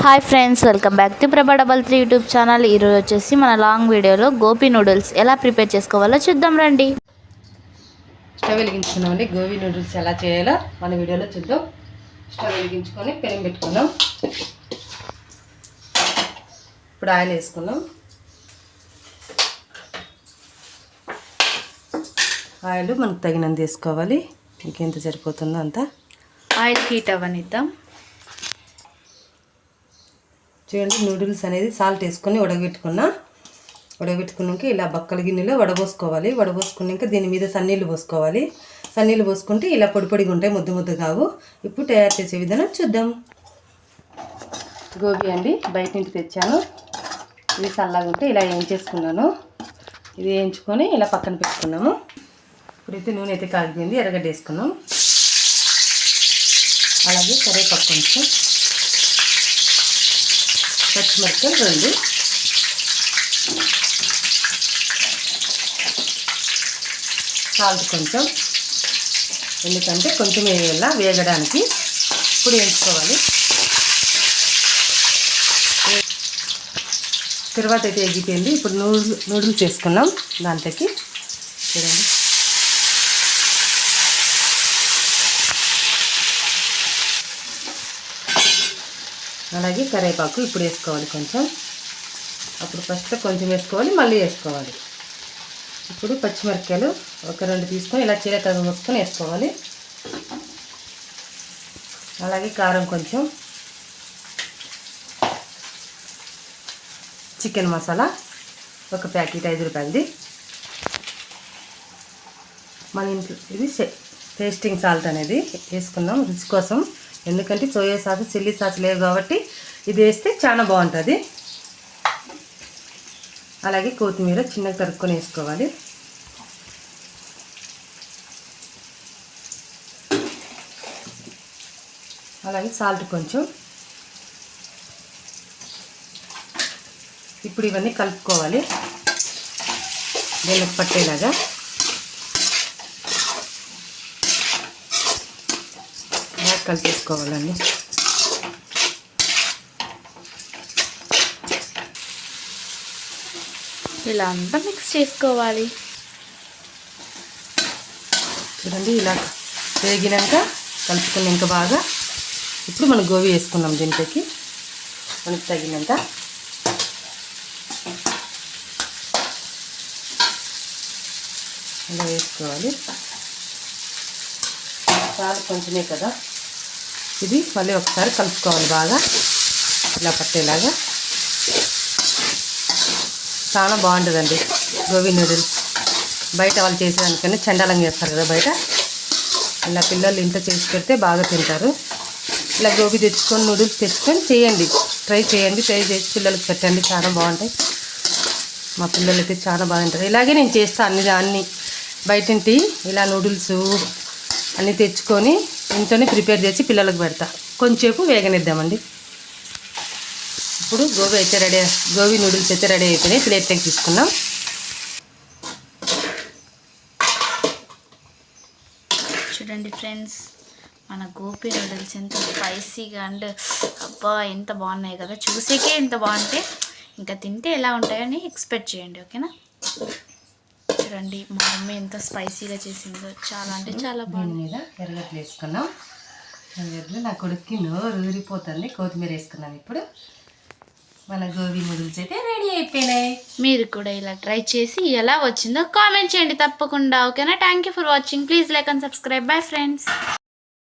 Hi friends, welcome back to ప్రభా double 3 YouTube channel. ఈరోజు వచ్చేసి మన లాంగ్ వీడియోలో గోబీ నూడిల్స్ ఎలా ప్రిపేర్ చేసుకోవాలో చూద్దాం రండి. స్టవ్ వెలిగించుకున్నామండి. గోబీ నూడిల్స్ ఎలా చేయాలో మన వీడియోలో చూద్దాం. స్టవ్ వెలిగించుకొని పెనం పెట్టుకున్నాం. ఇప్పుడు ఆయిల్ వేసుకున్నాం. ఆయిల్ మనకు తగినంత వేసుకోవాలి. ఇంకెంత సరిపోతుందో అంత ఆయిల్ హీట్ అవ్వనిద్దాం. చూడండి, నూడిల్స్ అనేది సాల్ట్ వేసుకొని ఉడకబెట్టుకున్నాక ఇలా బక్కల గిన్నెలో వడబోసుకోవాలి. వడబోసుకున్నాక దీని మీద సన్నీళ్ళు పోసుకోవాలి. సన్నీళ్ళు పోసుకుంటే ఇలా పొడి పొడిగా ఉంటాయి, ముద్ద ముద్ద కావు. ఇప్పుడు తయారు చేసే విధానం చూద్దాం. గోబీ అండి, బయట నుంచి తెచ్చాను. ఇది చల్లగా ఉంటే ఇలా వేయించేసుకున్నాను. ఇది వేయించుకొని ఇలా పక్కన పెట్టుకున్నాము. ఇప్పుడైతే నూనె అయితే కాగిపోయింది. ఎర్రగడ్డ వేసుకున్నాం. అలాగే కరివేపాకు కొంచెం, పచ్చిమిరపకాయలు 2, సాల్ట్ కొంచెం, ఎందుకంటే కొంచెం వేగడానికి. ఇప్పుడు వేయించుకోవాలి. తర్వాత అయితే ఎగిపోయింది. ఇప్పుడు నూడిల్స్ వేసుకున్నాం దాంట్లోకి. చూడండి, అలాగే కరివేపాకు ఇప్పుడు వేసుకోవాలి కొంచెం. అప్పుడు ఫస్ట్ కొంచెం వేసుకోవాలి, మళ్ళీ వేసుకోవాలి. ఇప్పుడు పచ్చిమిరపకాయలు ఒక 2 తీసుకొని ఇలా చీలకర్ర పోసుకొని వేసుకోవాలి. అలాగే కారం కొంచెం, చికెన్ మసాలా ఒక ప్యాకెట్ 5 రూపాయలది. మన ఇంట్లో ఇది టేస్టింగ్ సాల్ట్ అనేది వేసుకున్నాం రుచి కోసం. ఎందుకంటే సోయా సాస్, చిల్లీ సాస్ లేవు కాబట్టి ఇది వేస్తే చాలా బాగుంటుంది. అలాగే కొత్తిమీర చిన్నగా తరుక్కొని వేసుకోవాలి. అలాగే సాల్ట్ కొంచెం. ఇప్పుడు ఇవన్నీ కలుపుకోవాలి దీనికి పట్టేలాగా. కలిపేసుకోవాలండి. ఇలా అంతా మిక్స్ చేసుకోవాలి. చూడండి, ఇలా వేగినాక కలుపుకున్నాక బాగా. ఇప్పుడు మనం గోబీ వేసుకున్నాం దీంట్లోకి మనకి తగినంత. ఇలా వేసుకోవాలి. చాలా కొంచెమే కదా, ఇది మళ్ళీ ఒకసారి కలుపుకోవాలి బాగా, ఇలా పట్టేలాగా. చాలా బాగుంటుందండి గోబీ నూడిల్స్. బయట వాళ్ళు చేసేదానికన్నా చండాలంగా చేస్తారు కదా బయట. ఇలా పిల్లలు ఇంట్లో చేసి పెడితే బాగా తింటారు. ఇలా గోబీ తెచ్చుకొని, నూడిల్స్ తెచ్చుకొని ట్రై చేసి పిల్లలకి పెట్టండి. చాలా బాగుంటాయి. మా పిల్లలకి చాలా బాగుంటుంది. ఇలాగే నేను చేస్తాను అన్ని బయటింటి ఇలా నూడిల్స్ అన్నీ తెచ్చుకొని ఇంట్లోనే ప్రిపేర్ చేసి పిల్లలకు పెడతా. కొంచెంసేపు వేగనిద్దామండి. ఇప్పుడు గోబీ నూడిల్స్ అయితే రెడీ అయిపోయినాయి. ప్లేట్లోకి తీసుకున్నాం. చూడండి ఫ్రెండ్స్, మన గోబీ నూడిల్స్ ఎంత స్పైసీగా అండ్ అబ్బా ఎంత బాగున్నాయి కదా. చూసేకే ఎంత బాగుంటే ఇంకా తింటే ఎలా ఉంటాయని ఎక్స్పెక్ట్ చేయండి. ఓకేనా? చూడండి, మా మమ్మీ ఎంత స్పైసీగా చేసిందో. చాలా అంటే చాలా బాగుంది. మీద ఎర్రగడ్డలు వేసుకున్నాం. ఎర్రగడ్డలు నా కొడుక్కి నోరు ఊరిపోతుంది. కొత్తిమీర వేసుకున్నాం. ఇప్పుడు మన గోబీ నూడిల్స్ అయితే రెడీ అయిపోయినాయి. మీరు కూడా ఇలా ట్రై చేసి ఎలా వచ్చిందో కామెంట్ చేయండి తప్పకుండా. ఓకేనా? Thank you for watching. Please like and subscribe. Bye friends.